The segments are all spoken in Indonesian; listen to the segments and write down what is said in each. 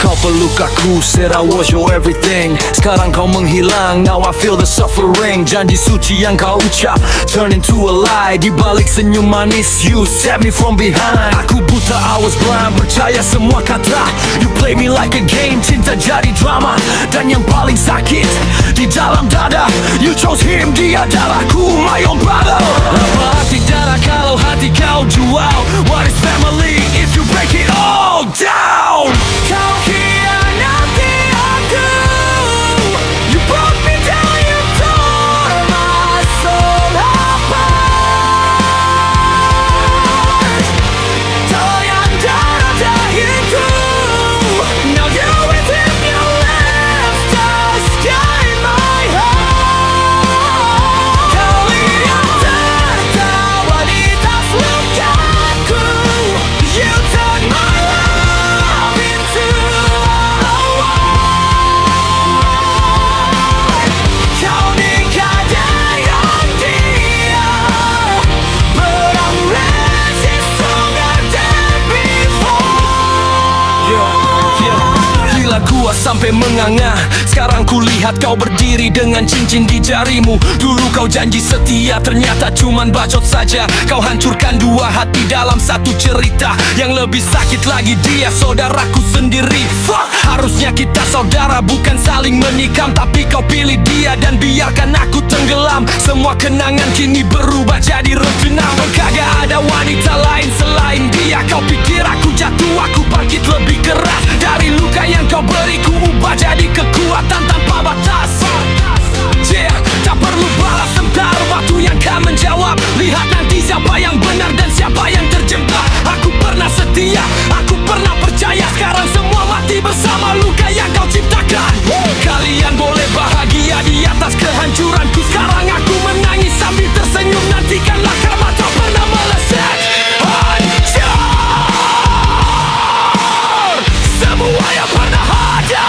kau peluk aku, said I was your everything. Sekarang kau menghilang, now I feel the suffering. Janji suci yang kau ucap turn into a lie. Di balik senyum manis, you set me from behind. Aku buta, I was blind, percaya semua kata. You play me like a game, cinta jadi drama. Dan yang paling sakit, di dalam dada, you chose him, dia adalah ku, my own brother. Apa arti darah kalau hati kau jual? What is family if you break it all down? Kau khianati aku, you broke me down, you tore my soul apart. Toyan darah dahiku, now you're with him, you left the sky in my heart. Kau lihat tertawa di tas lukaku, you turn my love into a war. Kau nikah dengan dia, but I'm resting stronger than before. Gila gua sampai menganga. Sekarang ku lihat kau berdiri dengan cincin di jarimu. Dulu kau janji setia, ternyata cuman bacot saja. Kau hancurkan dua hati dalam satu cerita. Yang lebih sakit lagi, dia saudaraku sendiri. Fuck, harusnya kita saudara bukan saling menikam. Tapi kau pilih dia dan biarkan aku tenggelam. Semua kenangan kini berubah jadi rengginang. Kagak ada wanita lain selain dia. Kau pikir aku jatuh, aku bangkit lebih keras. Dari luka yang kau beri ku ubah jadi kekuatan tanpa batas. Yeah, tak perlu balas dendam, waktu yang akan menjawab. Lihat nanti siapa yang benar dan siapa yang terjebak. Aku pernah setia, aku pernah percaya. Sekarang semua mati bersama luka yang kau ciptakan. Kalian boleh bahagia di atas kehancuranku. Sekarang aku menangis sambil tersenyum. Nantikanlah karma tak pernah meleset. Hancur semua yang pernah ada.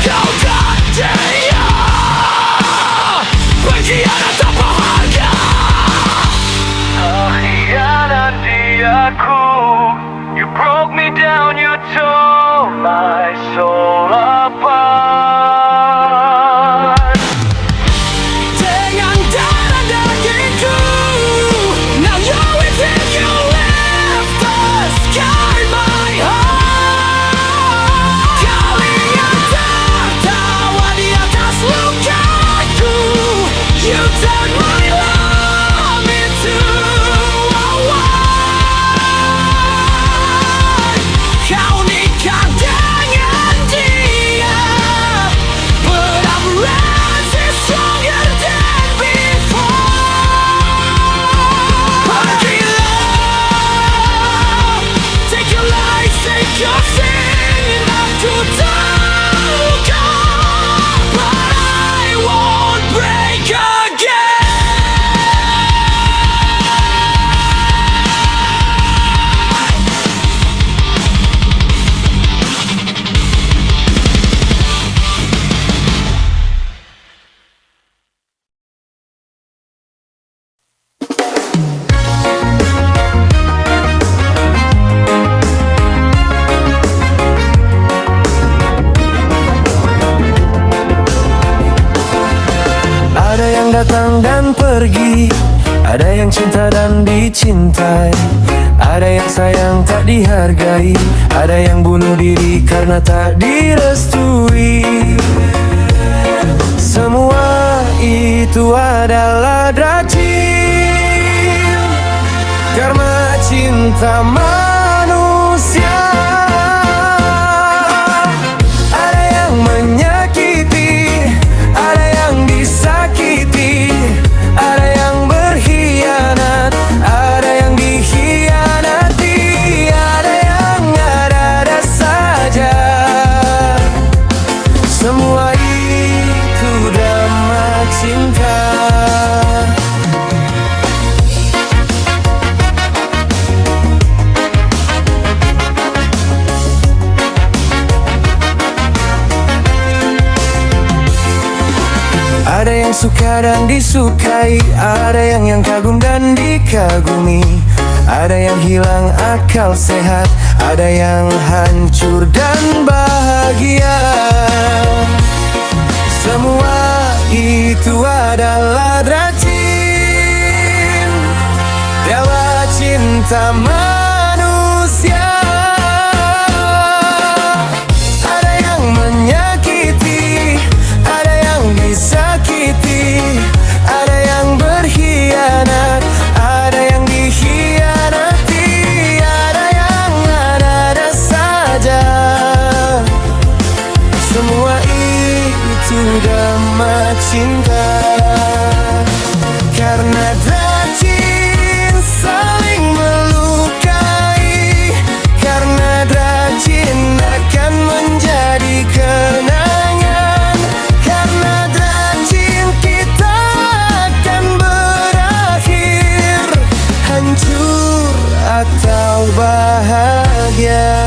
Kau dan dia pengkhianat tanpa harga. Pengkhianati aku, you broke me down, you tore my soul apart. Dengan darah dagingku, now you're with him, you left the sky in my heart. Kalian tertawa di atas lukaku, you turn my love into a war. Kau nikah dengan dia, but I'm rising stronger than before. Pergilah, take your life, take your sin. Aku terluka, but I won't break again. Ada yang datang dan pergi, ada yang cinta dan dicintai, ada yang sayang tak dihargai, ada yang bunuh diri karena tak direstui. Semua itu adalah dracin, karma cinta manusia. Ada yang menyakiti, ada yang disakiti, ada yang berkhianat, ada yang dikhianati, ada yang ada-ada saja. Semua itu drama cinta. Ada yang suka dan disukai, ada yang kagum dan dikagumi, ada yang hilang akal sehat, ada yang hancur dan bahagia. Semua itu adalah racun dewa cinta manusia. Ada yang menyakiti, ada yang disakiti, ada yang berkhianat, ada yang dikhianati, ada yang ada-ada saja. Semua itu drama cinta, karena racun saling melukai, karena racun akan menjadi kenangan, karena racun kita akan berakhir hancur atau bahagia.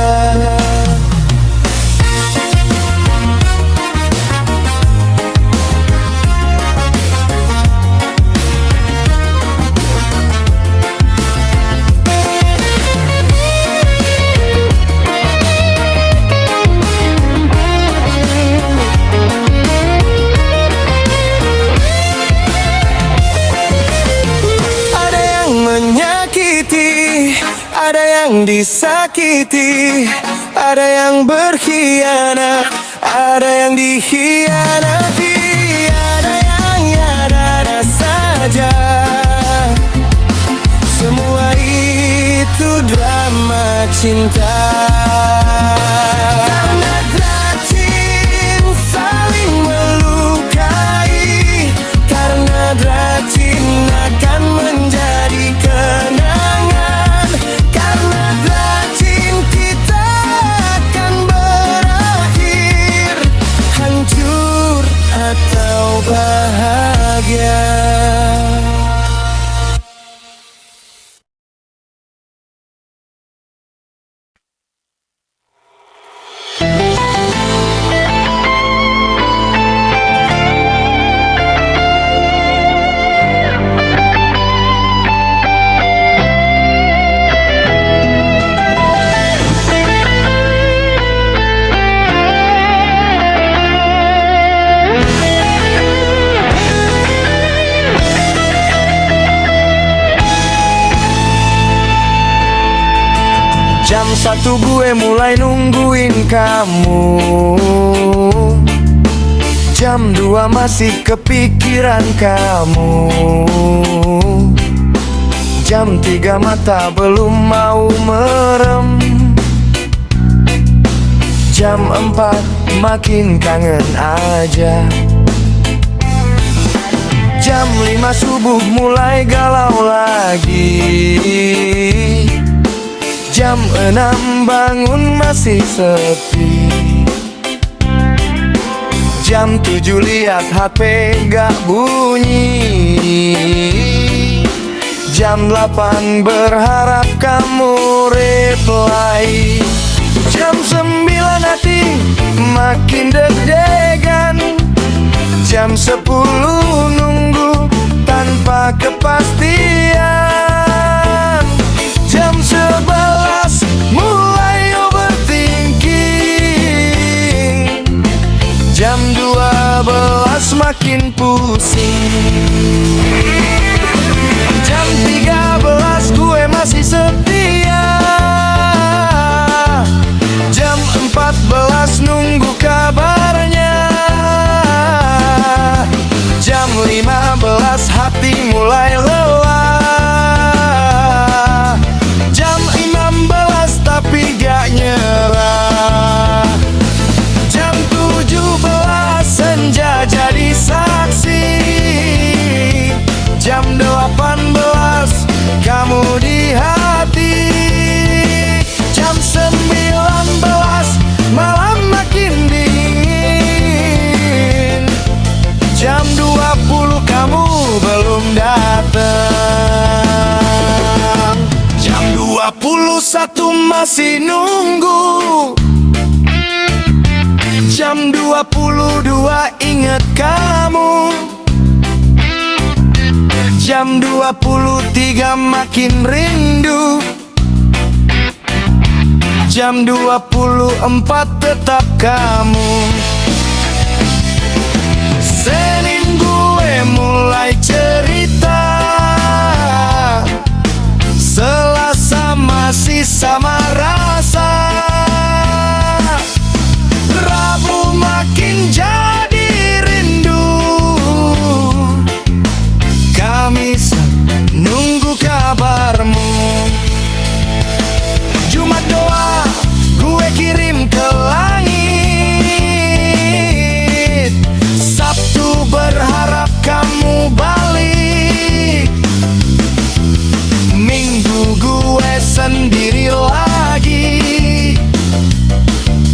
Ada yang disakiti, ada yang berkhianat, ada yang dikhianati, ada yang ada-ada saja. Semua itu drama cinta, karena racun saling melukai, karena racun akan menjadi kenangan, karena racun kita akan berakhir hancur atau bahagia. Jam 1 gue mulai nungguin kamu, jam 2 masih kepikiran kamu, jam 3 mata belum mau merem, jam 4 makin kangen aja, jam 5 subuh mulai galau lagi, jam 6 bangun masih sepi, jam 7 lihat HP gak bunyi, jam 8 berharap kamu reply, jam 9 hati makin deg-degan, jam 10 nunggu tanpa kepastian, jam 11 mulai overthinking, jam 12 makin pusing, jam 13 gue masih setia, jam 14 nunggu kabarnya, jam 15 hati mulai lelah, jam 16 tapi gak nyerah, jam 17 senja jadi saksi, jam 18 kamu di hati, jam 19 malam makin dingin, jam 20 kamu belum datang, jam 21 masih nunggu, jam 22 ingat kamu, jam Jam 23 makin rindu. Jam 24 tetap kamu. Senin gue mulai cerita, Selasa masih sama rasa, Rabu makin jadi rindu, Kamis nunggu kabarmu. Jumat doa gue kirim ke langit, Sabtu berharap kamu balik, Minggu gue sendiri lagi,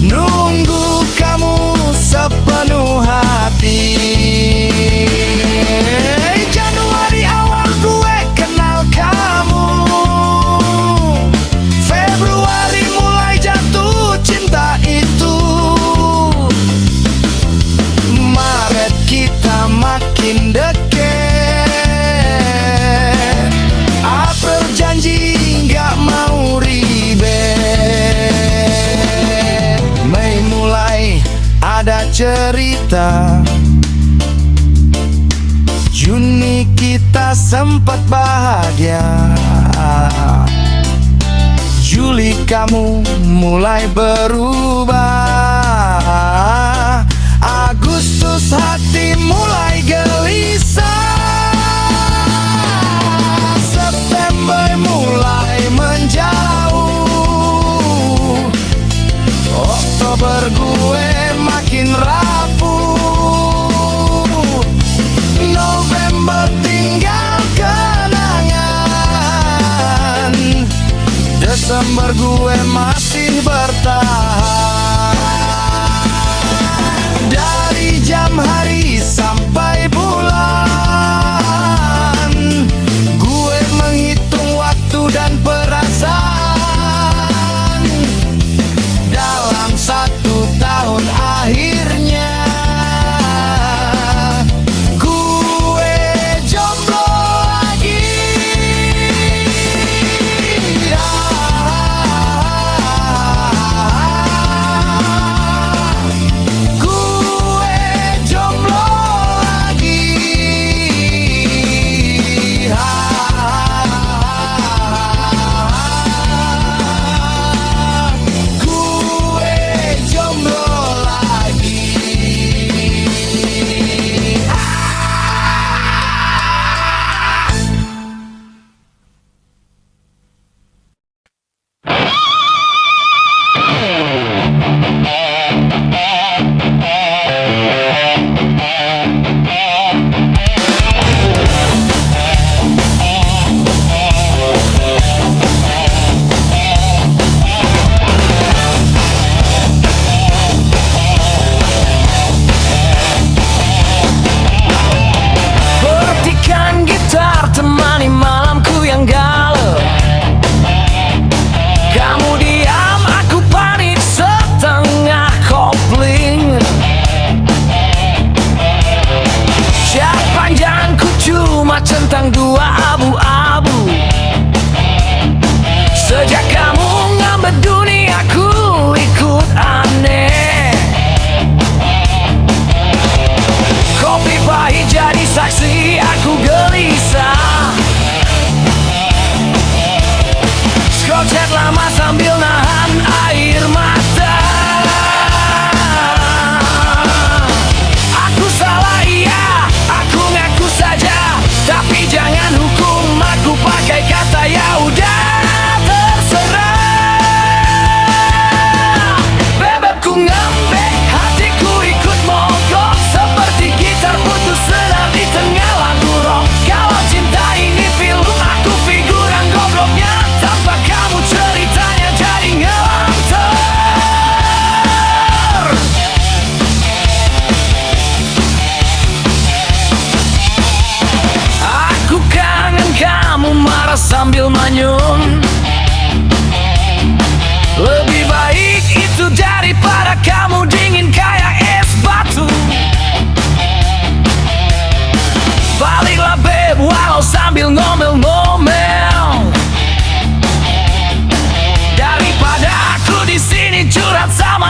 nunggu kamu sepenuh hati. Januari awal gue kenal kamu, Februari mulai jatuh cinta itu, Maret kita makin deket, April janji nggak mau ribet, Mei mulai ada cerita, Juni kita sempat bahagia, Juli kamu mulai berubah, Agustus hati mulai gelisah, September mulai menjauh, Oktober gue makin rapuh, November tinggal kenangan, Desember gue masih bertahan. Dari jam hari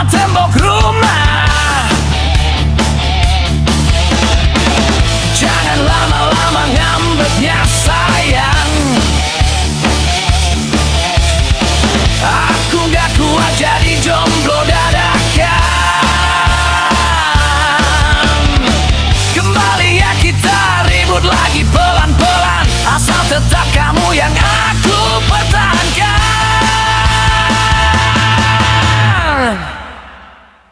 tembok rumah. Jangan lama-lama ngambeknya sayang. Aku gak kuat jadi jomblo dadakan. Kembali ya kita ribut lagi pelan-pelan, asal tetap kamu yang aku pertahankan.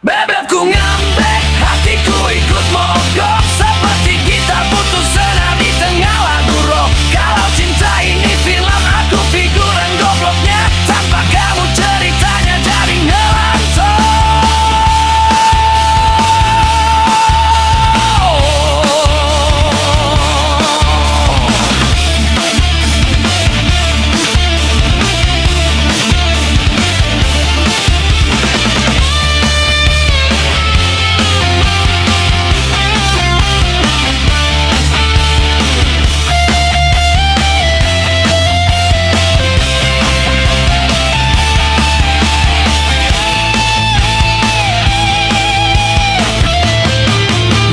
Bebekku ngambek, hatiku ikut mogok, seperti gitar putus senar di tengah lagu rock. Kalau cinta ini film, aku figuran gobloknya, tanpa kamu ceritanya jadi ngelantur.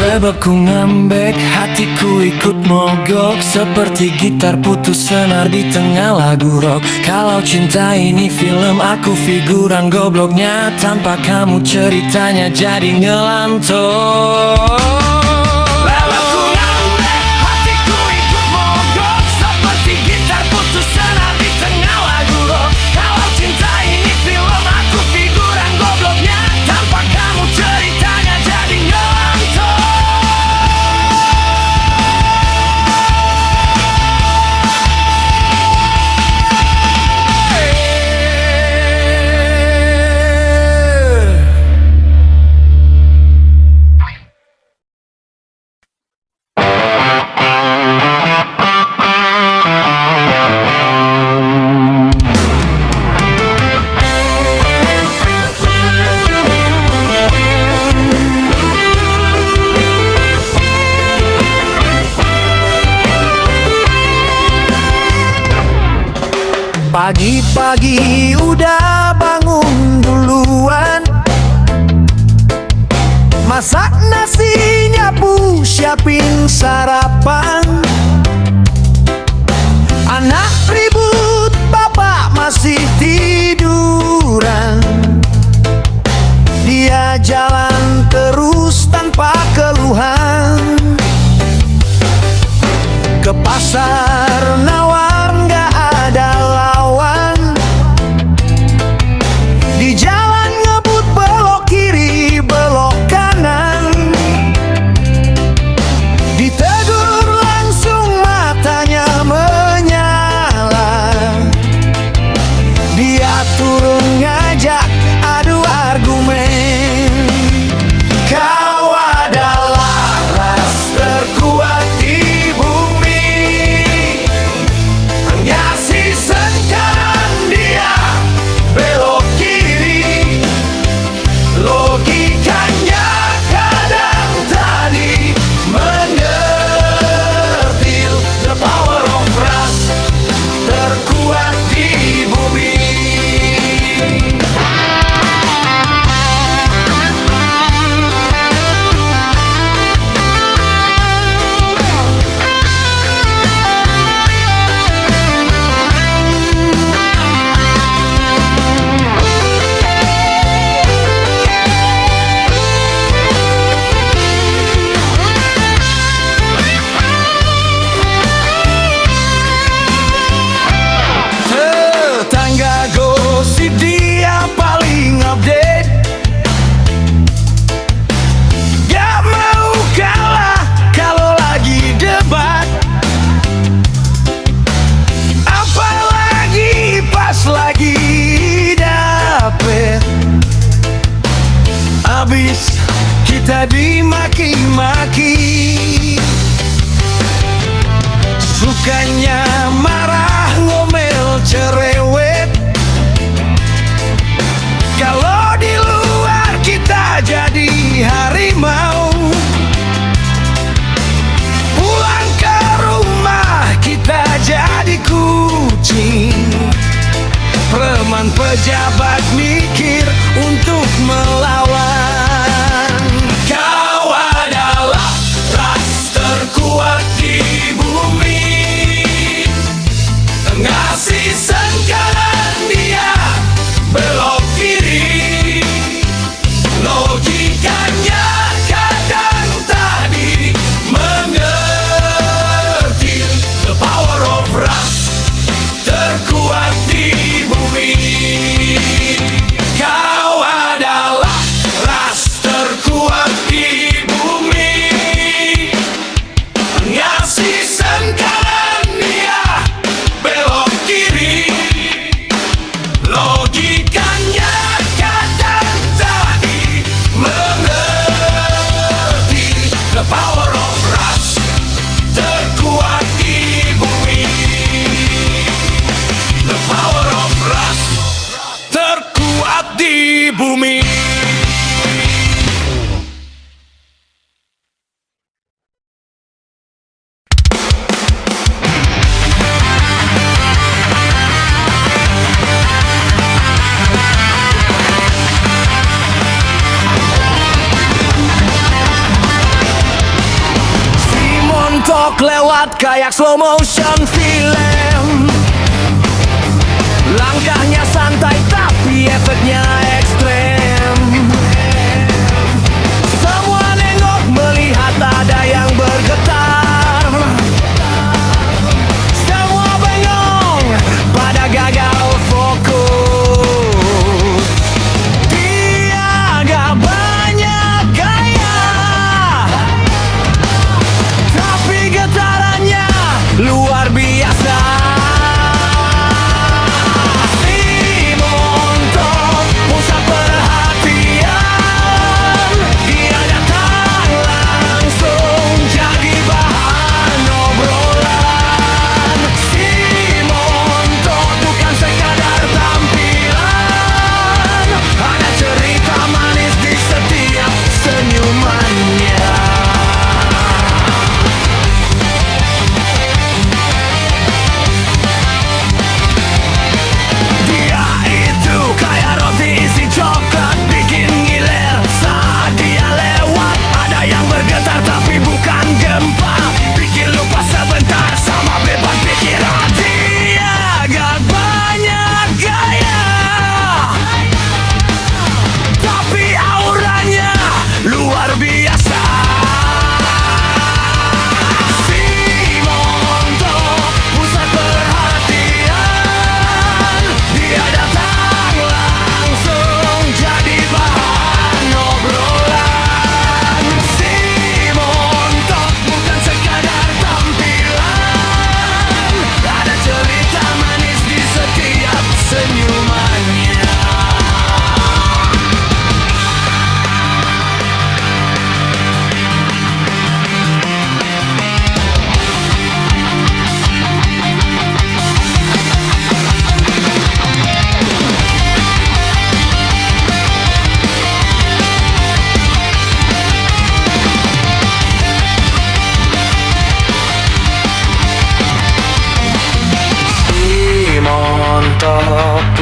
Bebekku ngambek, hatiku ikut mogok, seperti gitar putus senar di tengah lagu rock. Kalau cinta ini film, aku figuran gobloknya, tanpa kamu ceritanya jadi ngelantur. Bebekku ngambek, hatiku ikut mogok, seperti gitar putus senar di tengah lagu rock. Kalau cinta ini film, aku figuran gobloknya, tanpa kamu ceritanya jadi ngelantur. Pagi-pagi udah bangun duluan, masak nasi, nyapu, siapin sarapan. Anak ribut, bapak masih tiduran. Dia jalan terus tanpa keluhan. Ke pasar nawar gak ada lawan. Di jalan ngebut belok kiri belok kanan. Ditegur langsung matanya menyala. Dia turun ngajak adu argumen. Kau adalah ras terkuat di bumi, menyaksikan dia belok kiri. Logikanya kadang tadi mengertil. The power of ras terkuat di bumi. Tetangga gosip dia paling update. Gak mau kalah kalau lagi debat, apalagi pas lagi dapet. Abis kita dimaki-maki, sukanya marah, ngomel, cerewet. Kalau di luar kita jadi harimau, pulang ke rumah kita jadi kucing. Preman pejabat mikir untuk melawan montok lewat kayak slow motion film. Langkahnya santai tapi efeknya ekstrem. Semua nengok melihat ada yang bergetar. Semua bengong pada gagal fokus. Dia agak banyak gaya, tapi getarannya luar biasa.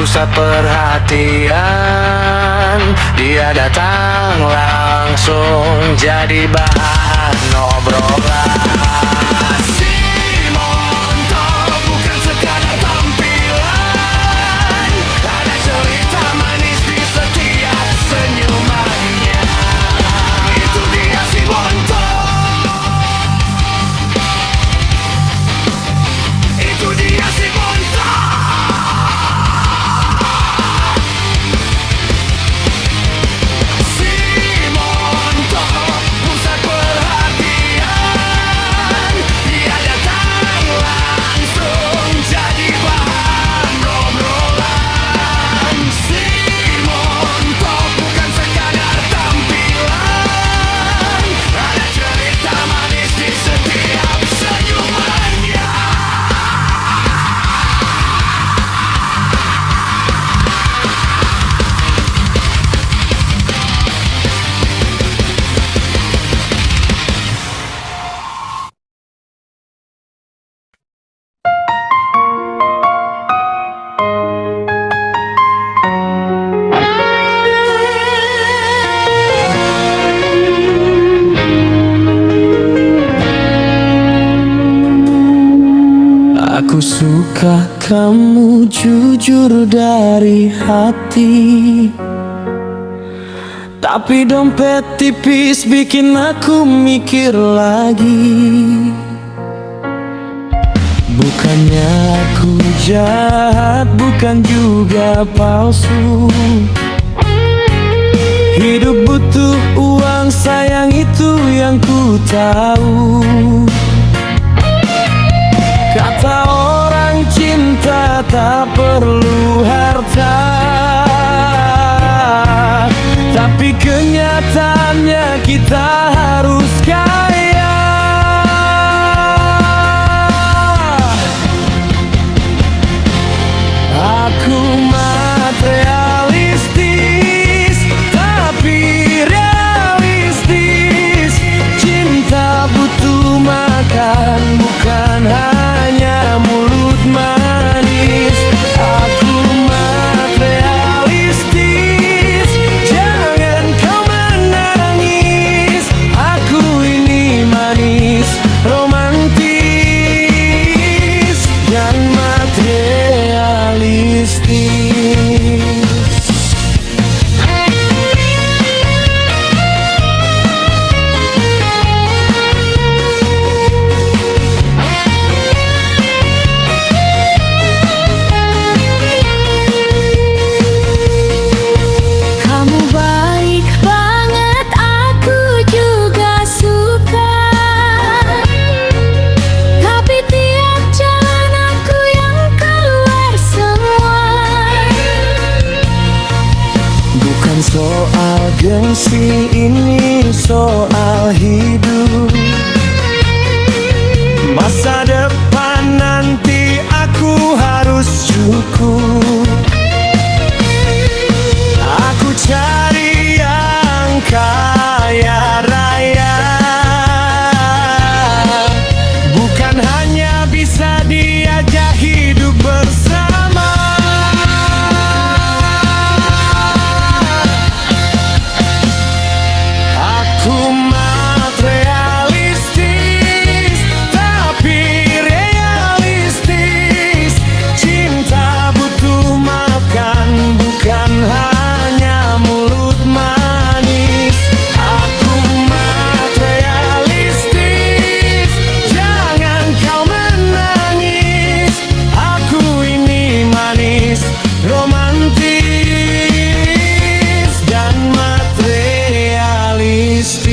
Pusat perhatian, dia datang langsung jadi bahan obrolan. Si montok bukan sekadar tampilan, ada cerita manis di setiap senyumannya. Itu dia si montok. Itu dia si montok. Aku suka kamu jujur dari hati, tapi dompet tipis bikin aku mikir lagi. Bukannya aku jahat, bukan juga palsu. Hidup butuh uang, sayang itu yang ku tahu. Kata orang cinta tak perlu harta, tapi kenyataannya kita harus kaya. Aku materialistis, tapi realistis. Cinta butuh makan, bukan hanya mulut manis. Aku materialistis, jangan kau menangis. Aku ini manis, romantis. urgensi ini soal hidup. Masa depan nanti aku harus cukup. Aku cari yang kaya raya, bukan hanya bisa diajak hidup bersama. Aku materialistis, tapi realistis. Cinta butuh makan, bukan hanya mulut manis. Aku materialistis, jangan kau menangis. Aku ini manis, romantis, dan materialistis.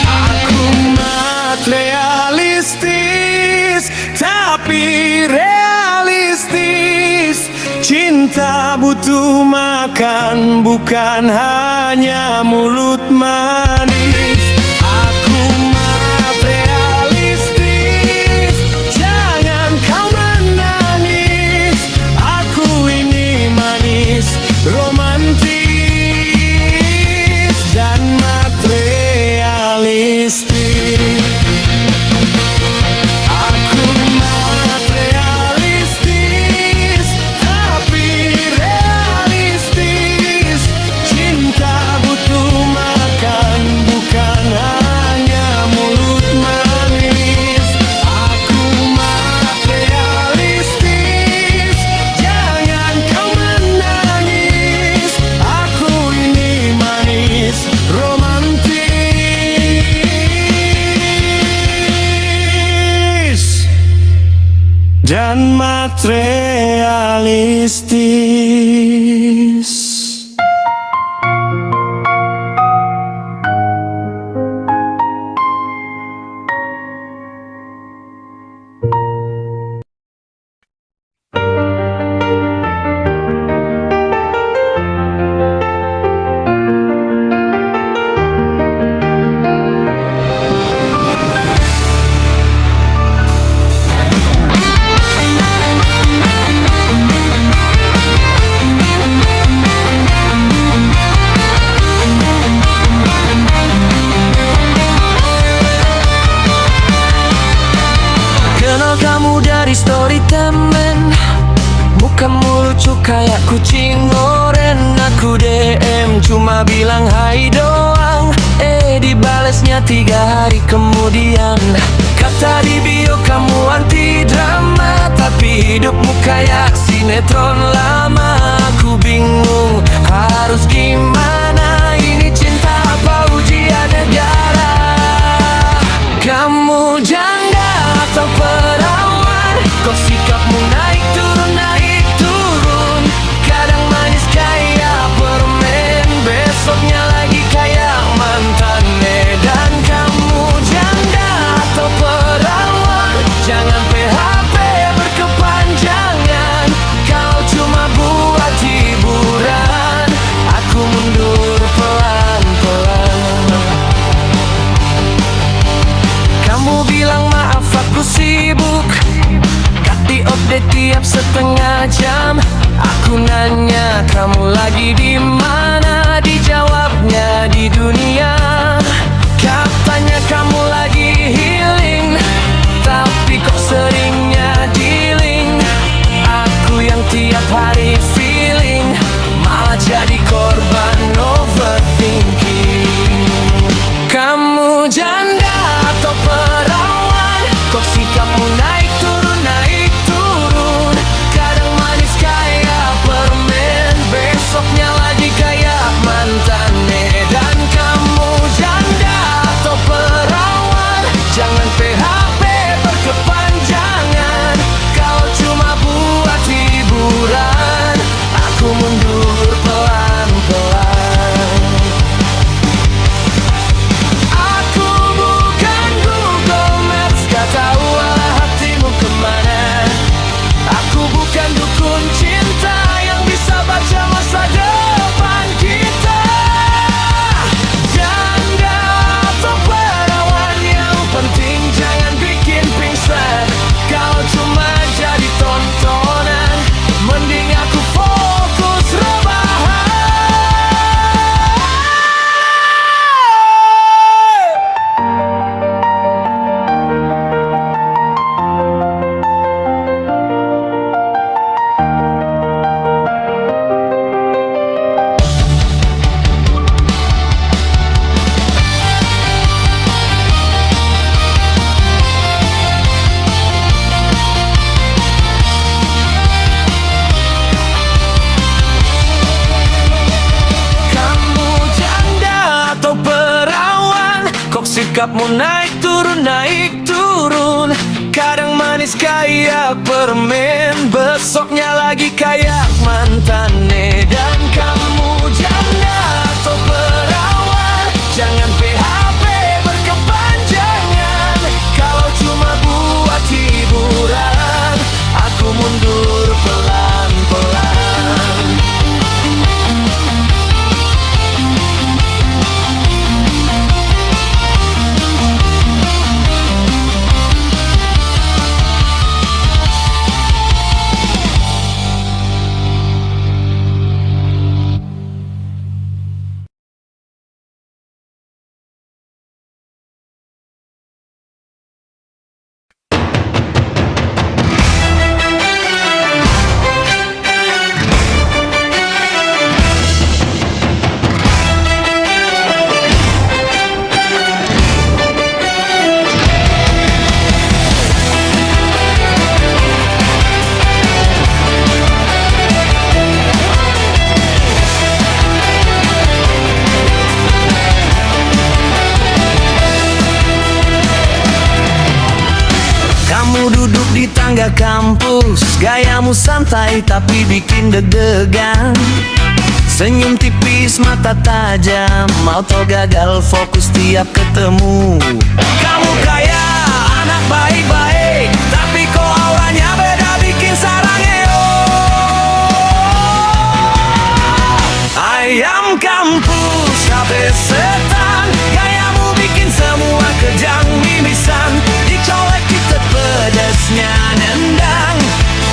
Aku materialistis, tapi realistis. Cinta butuh makan, bukan hanya mulut manis. Aku materialistis, jangan kau menangis. Aku ini manis, romantis, dan materialistis. Aku materialistis, tapi realistis. Cinta butuh makan, bukan hanya mulut manis. Aku materialistis, jangan kau menangis. Aku ini manis, romantis, dan materialistis. Kenal kamu dari story temen, mukamu lucu kayak kucing oren. Aku DM cuma bilang hai doang, dibalesnya 3 hari kemudian. Kata di bio kamu anti drama, tapi hidupmu kayak sinetron lama. Aku bingung harus gimana, ini cinta apa ujian negara. Kamu janda atau perawan, kok sikapmu naik turun. Kadang manis kayak permen, besoknya lagi kayak mantannya. Dan kamu janda atau perawan, jangan PHP berkepanjangan. Kau cuma buat hiburan, aku mundur pelan-pelan. Kamu bilang maaf aku sibuk, di update tiap setengah jam. Aku nanya kamu lagi di mana, dijawabnya di dunia. Katanya kamu lagi healing, tapi kok seringnya dealing. Aku yang tiap hari feeling, malah jadi korban overthinking. Kamu janda atau perawan, kok sikapmu naik turun. Kadang manis kayak permen, besoknya lagi kayak mantannya. Dan kamu Sikapmu naik turun, kadang manis kayak permen, besoknya lagi kayak mantannya. Dan kamu janda atau perawan, jangan PHP berkepanjangan. Kalau cuma buat hiburan, aku mundur pelan-pelan. Duduk di tangga kampus, gayamu santai tapi bikin deg-degan. Senyum tipis, mata tajam, auto gagal fokus tiap ketemu. Kamu kayak anak baik-baik, tapi kok auranya beda bikin sarangeo. Ayam kampus, kabeh setan, gayamu bikin semua kejang mimisan. Dicolek kita pedasnya nendang,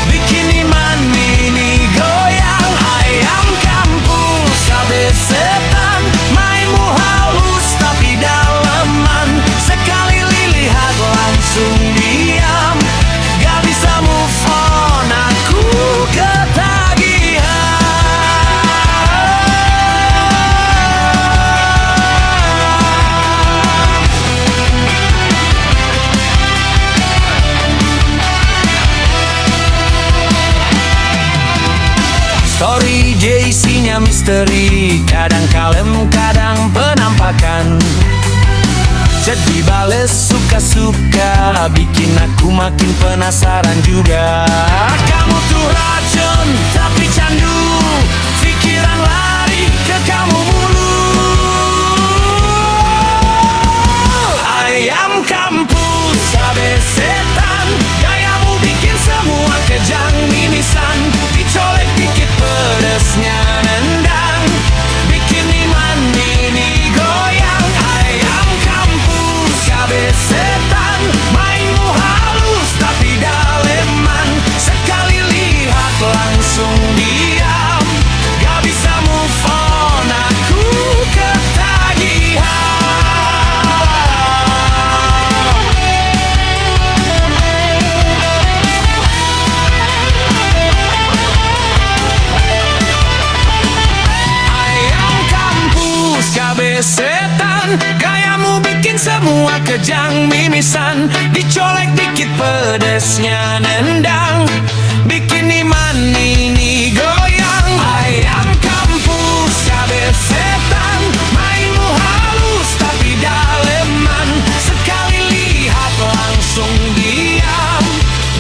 bikin iman mini goyang. Ayam kampus, kabeh setan, mainmu halus tapi daleman. Sekali lihat langsung diam, gak bisa move on, aku ketagihan. Story JC-nya misteri, kadang kalem, kadang penampakan. Chat dibales suka-suka, bikin aku makin penasaran juga. Kamu tuh racun, tapi candu, pikiran lari ke kamu mulu. Ayam kampus, kabeh setan, gayamu bikin semua kejang mimisan. Dicolek dikit pedesnya nendang, bikin iman ini goyang. Ayam kampus, kabeh setan, mainmu halus tapi daleman. Sekali lihat langsung diam, gak bisa move on, aku ketagihan. Ayam kampus, kabeh setan, gayamu bikin semua kejang mimisan. Dicolek dikit pedesnya nendang, bikin iman ini goyang. Ayam kampus, kabeh setan, mainmu halus tapi daleman. Sekali lihat langsung diam,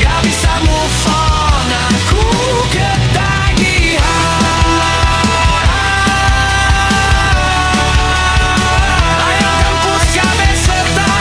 gak bisa move on, aku ketagihan. Ayam kampus, kabeh setan.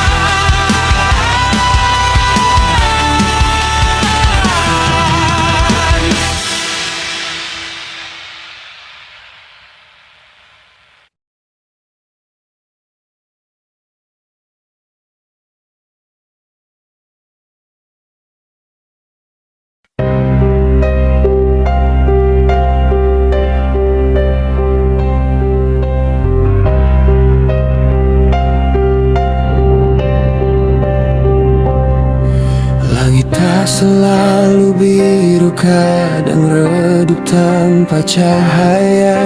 Langit tak selalu biru, kadang redup tanpa cahaya.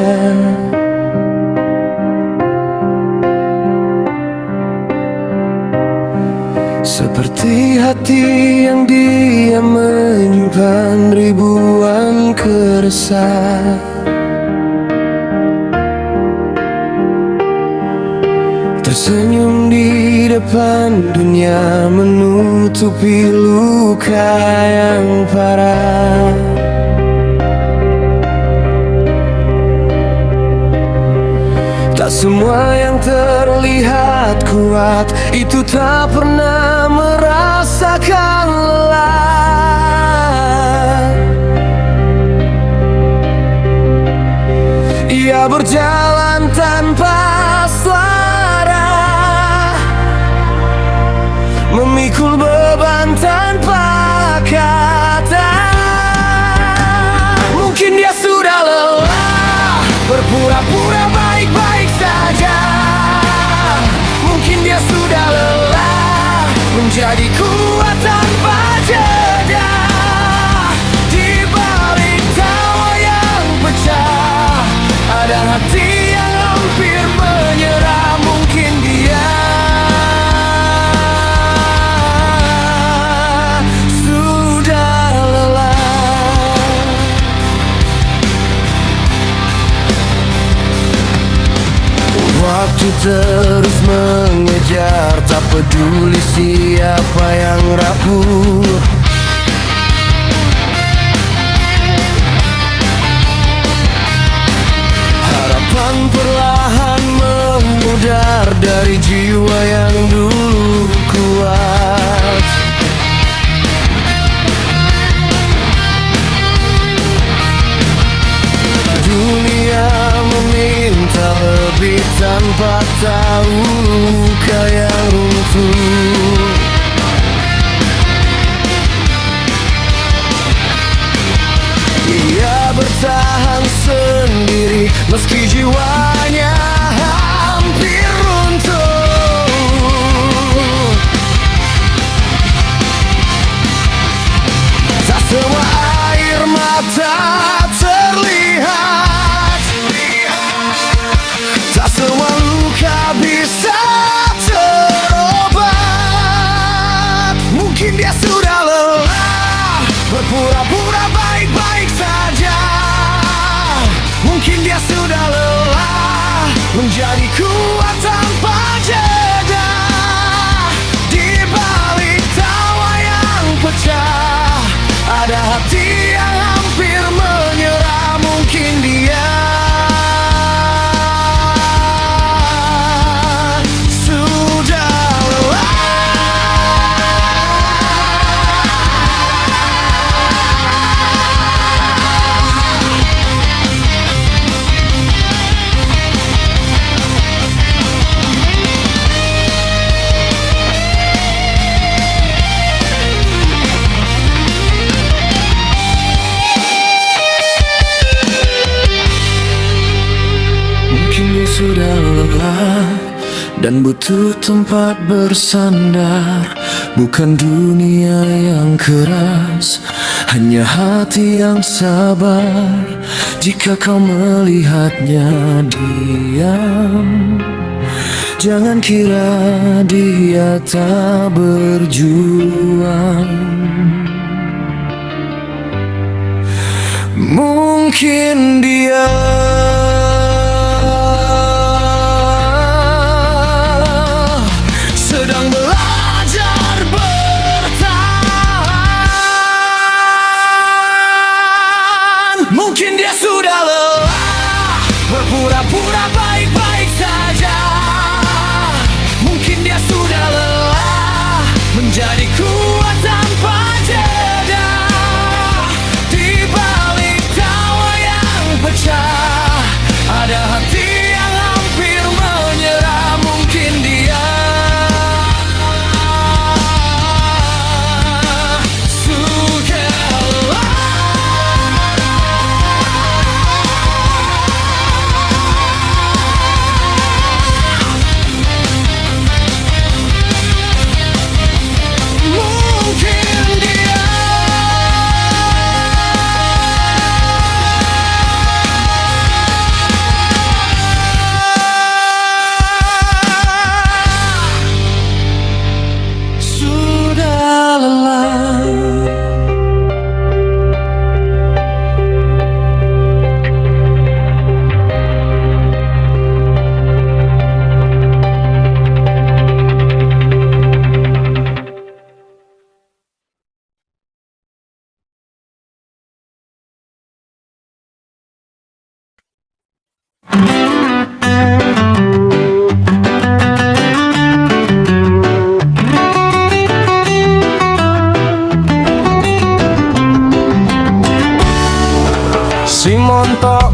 Seperti hati yang diam menyimpan ribuan keresahan. Tersenyum di depan dunia, menutupi luka yang parah. Tak semua yang terlihat kuat itu tak pernah merasakan lelah. Ia berjalan tanpa suara, memikul beban tanpa kata. Mungkin dia sudah lelah berpura-pura baik-baik saja. Mungkin dia sudah lelah menjadi kuat tanpa jeda. Di balik tawa yang pecah ada hati yang hampir menyerah. Mungkin dia sudah lelah. Waktu terus mengejar, tak peduli siapa yang rapuh. Harapan perlahan memudar dari jiwa yang dulu kuat. Dunia meminta lebih tanpa tahu luka yang runtuh. Ia bertahan sendiri meski jiwanya hampir runtuh. Tak semua air mata terlihat, tak semua luka bisa terobat. Mungkin dia sudah lelah berpura-pura baik-baik saja. Mungkin dia sudah lelah menjadi kuat tanpa jeda. Di balik tawa yang pecah ada hati yang hampir menyerah. Mungkin dia sudah lelah. Mungkin dia sudah lelah dan butuh tempat bersandar. Bukan dunia yang keras, hanya hati yang sabar. Jika kau melihatnya diam, jangan kira dia tak berjuang. Mungkin dia sedang belajar bertahan. Mungkin dia sudah lelah berpura-pura baik-baik saja. Mungkin dia sudah lelah menjadi kuat tanpa jeda. Di balik tawa yang pecah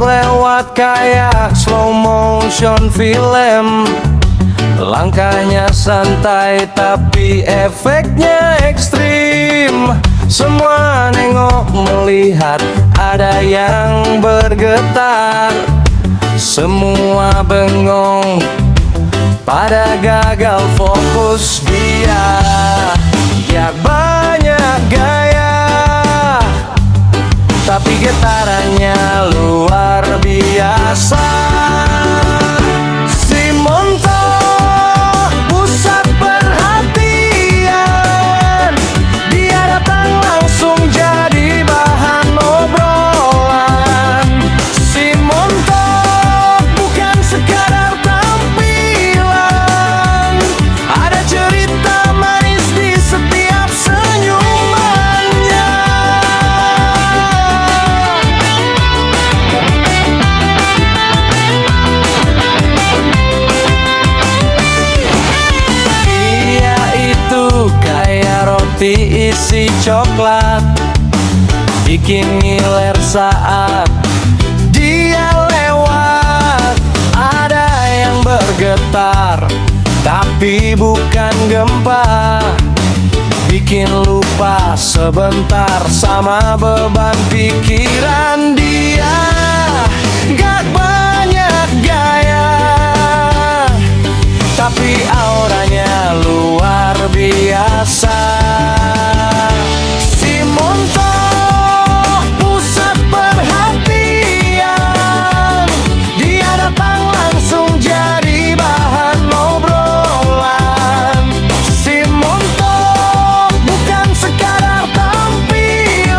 lewat kayak slow motion film. Langkahnya santai tapi efeknya ekstrim. Semua nengok melihat, ada yang bergetar. Semua bengong pada gagal fokus dia. Dia banyak gaya, tapi getarannya luar biasa. Si Monto pusat perhatian. Dia datang langsung jadi bahan obrolan. Si Monto bukan sekadar tampilan, ada cerita manis di setiap senyumannya. Dia itu kayak roti isi coklat, bikin ngiler saat dia lewat. Ada yang bergetar, tapi bukan gempa, bikin lupa sebentar sama beban pikiran dia. Gak banyak gaya, tapi auranya luar biasa. Si Monto pusat perhatian. Dia datang langsung jadi bahan obrolan. Si Monto bukan sekadar tampilan,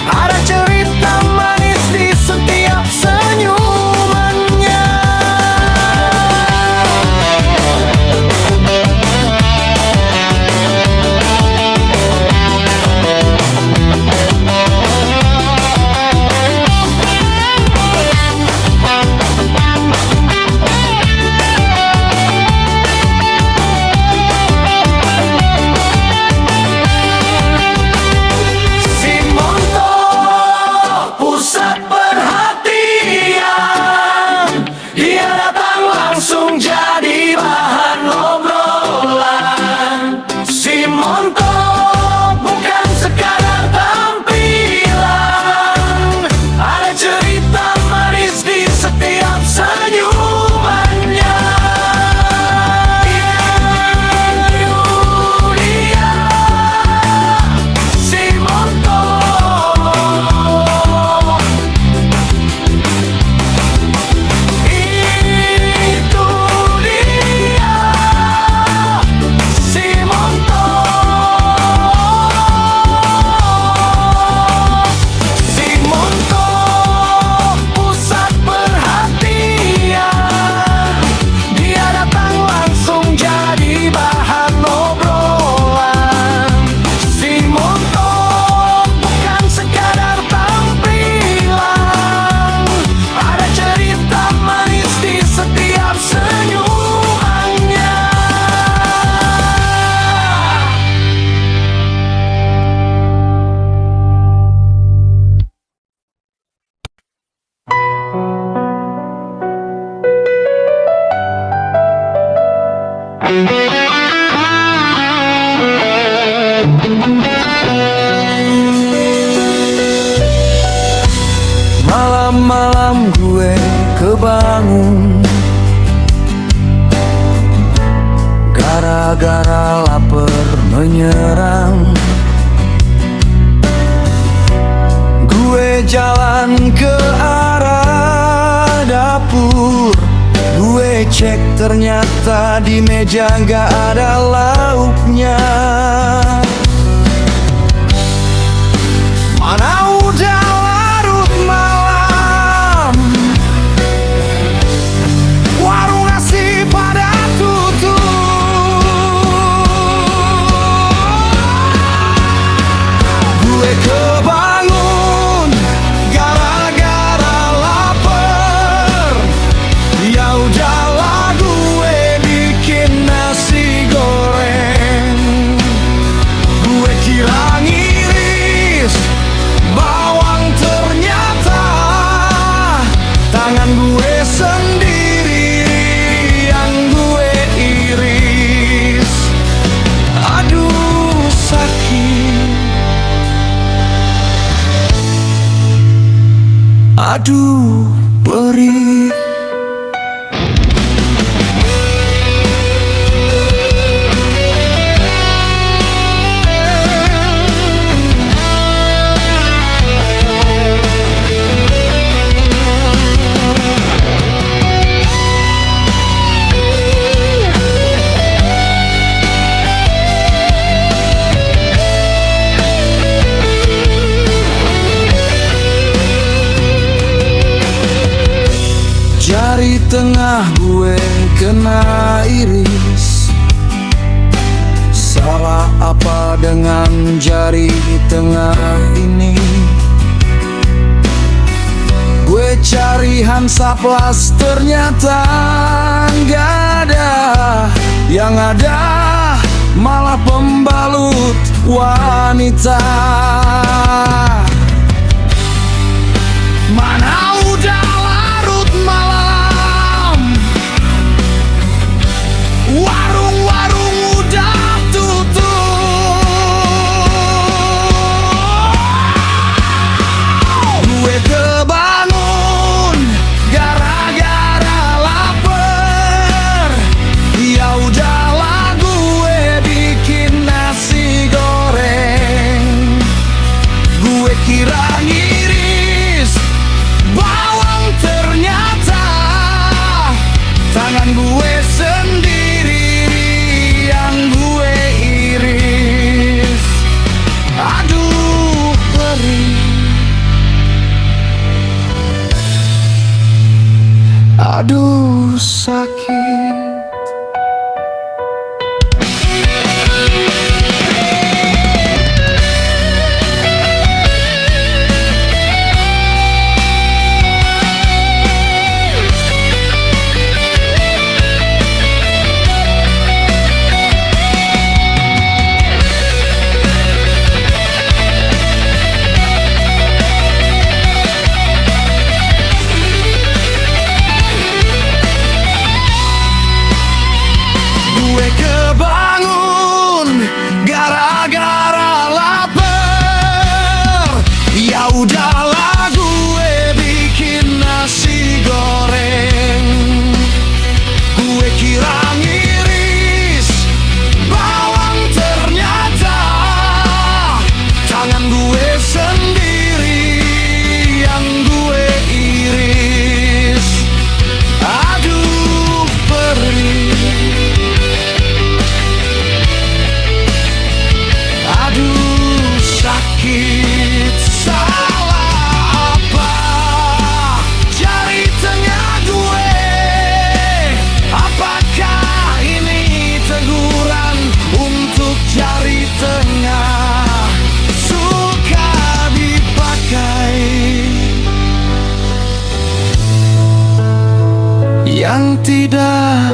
ada cerita manis di setiap senyumannya. Si Monto pusat perhatian. Dia datang langsung jadi bahan obrolan. Si Monto bukan sekadar tampilan, ada cerita manis di setiap senyumannya. Itu dia, si Monto. Itu dia, si Monto. Si Monto pusat perhatian. Dia datang langsung jadi bahan obrolan. Si Monto bukan sekadar tampilan, ada cerita manis di setiap senyumannya. Malam-malam gue kebangun gara-gara lapar menyerang. Gue jalan ke arah dapur. Gue cek ternyata di meja gak ada lauknya. Mana udah larut malam, warung nasi pada tutup. Gue kebangun gara-gara lapar. Ya udahlah gue bikin nasi goreng. Aduh, perih. Jari tengah gue kena iris. Salah apa dengan jari tengah ini? Gue cari Hansaplast ternyata nggak ada. Yang ada malah pembalut wanita. Mana udah larut malam, warung-warung udah tutup. Gue kebangun gara-gara lapar. Ya udahlah, gue bikin nasi goreng. Gue kira ngiris bawang, ternyata tangan gue sendiri yang gue iris. Aduh, perih. Aduh, sakit. Gue kebangun gara-gara lapar. Ya udahlah, gue bikin nasi goreng. Gue kira ngiris bawang, ternyata tangan gue sendiri yang gue iris. Aduh, perih. Aduh, sakit. Salah apa jari tengah gue? Apakah ini teguran untuk jari tengah? Suka dipakai yang tidak